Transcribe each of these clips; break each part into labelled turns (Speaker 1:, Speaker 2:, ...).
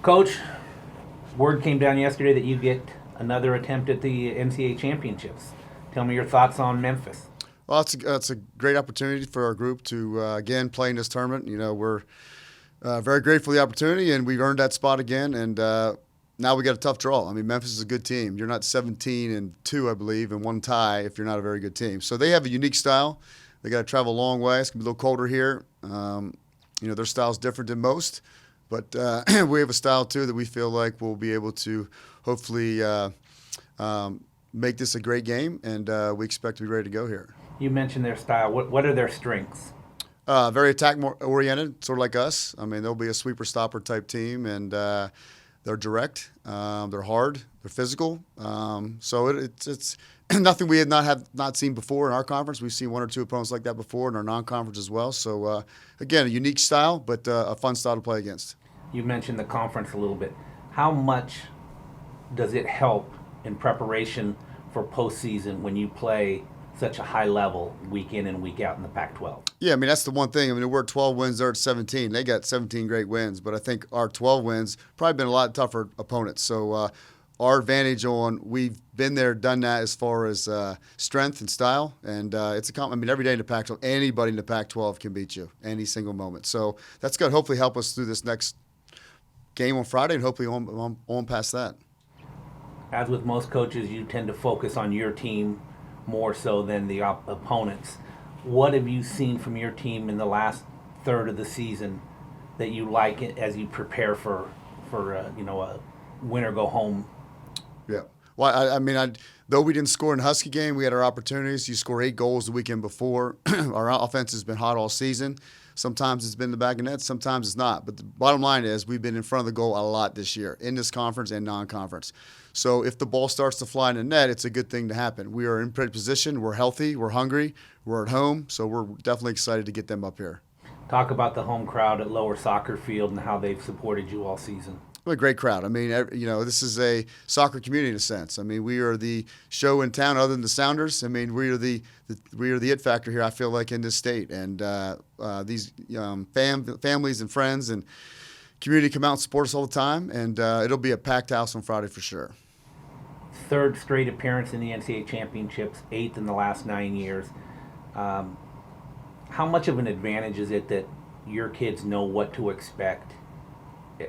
Speaker 1: Coach, word came down yesterday that you get another attempt at the NCAA championships. Tell me your thoughts on Memphis.
Speaker 2: Well, it's a great opportunity for our group to, again, play in this tournament. You know, we're very grateful for the opportunity, and we've earned that spot again. And now we got a tough draw. I mean, Memphis is a good team. You're not 17-2, I believe, and one tie if you're not a very good team. So they have a unique style. They got to travel a long way. It's going to be a little colder here. You know, their style's different than most. But we have a style, too, that we feel like we'll be able to hopefully make this a great game, and we expect to be ready to go here.
Speaker 1: You mentioned their style. What are their strengths?
Speaker 2: Very attack-oriented, sort of like us. I mean, they'll be a sweeper-stopper type team, and they're direct, they're hard, they're physical. So it's nothing we have not seen before in our conference. We've seen one or two opponents like that before in our non-conference as well. So, again, a unique style, but a fun style to play against.
Speaker 1: You mentioned the conference a little bit. How much does it help in preparation for postseason when you play such a high level week in and week out in the Pac-12?
Speaker 2: Yeah, I mean, that's the one thing. I mean, we're 12 wins, they're at 17. They got 17 great wins, but I think our 12 wins probably been a lot tougher opponents. So our advantage we've been there, done that as far as strength and style, and it's I mean, every day in the Pac-12, anybody in the Pac-12 can beat you any single moment. So that's going to hopefully help us through this next game on Friday and hopefully on past that.
Speaker 1: As with most coaches, you tend to focus on your team more so than the opponents. What have you seen from your team in the last third of the season that you like as you prepare for a win or go home?
Speaker 2: Yeah. Well, I mean, though we didn't score in the Husky game, we had our opportunities. You score 8 goals the weekend before. Our offense has been hot all season. Sometimes it's been the back of net, sometimes it's not. But the bottom line is we've been in front of the goal a lot this year in this conference and non-conference. So if the ball starts to fly in the net, it's a good thing to happen. We are in great position. We're healthy. We're hungry. We're at home. So we're definitely excited to get them up here.
Speaker 1: Talk about the home crowd at Lower Soccer Field and how they've supported you all season.
Speaker 2: Well, a great crowd. I mean, you know, this is a soccer community in a sense. I mean, we are the show in town other than the Sounders. I mean, we are the it factor here, I feel like, in this state. And these families and friends and community come out and support us all the time. And it'll be a packed house on Friday for sure.
Speaker 1: Third straight appearance in the NCAA championships, 8th in the last 9 years. How much of an advantage is it that your kids know what to expect,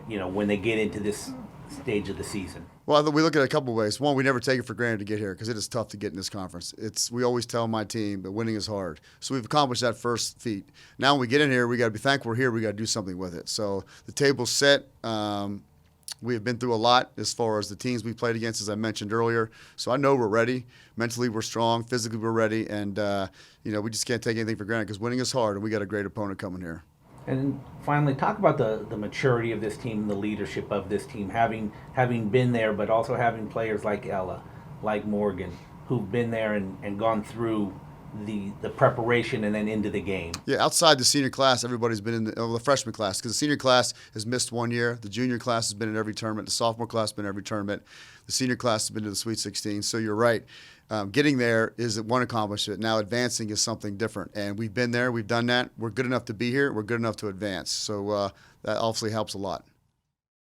Speaker 1: you know, when they get into this stage of the season?
Speaker 2: Well, we look at it a couple of ways. One, we never take it for granted to get here because it is tough to get in this conference. We always tell my team that winning is hard. So we've accomplished that first feat. Now when we get in here, we got to be thankful we're here. We got to do something with it. So the table's set. We have been through a lot as far as the teams we played against, as I mentioned earlier. So I know we're ready. Mentally, we're strong. Physically, we're ready. And, you know, we just can't take anything for granted because winning is hard, and we got a great opponent coming here.
Speaker 1: And finally, talk about the maturity of this team, the leadership of this team, having been there, but also having players like Ella, like Morgan, who've been there and gone through the preparation and then into the game.
Speaker 2: Yeah, outside the senior class, everybody's been in the freshman class because the senior class has missed 1 year. The junior class has been in every tournament. The sophomore class has been in every tournament. The senior class has been to the Sweet 16. So you're right. Getting there is one accomplishment. Now advancing is something different. And we've been there. We've done that. We're good enough to be here. We're good enough to advance. So that obviously helps a lot.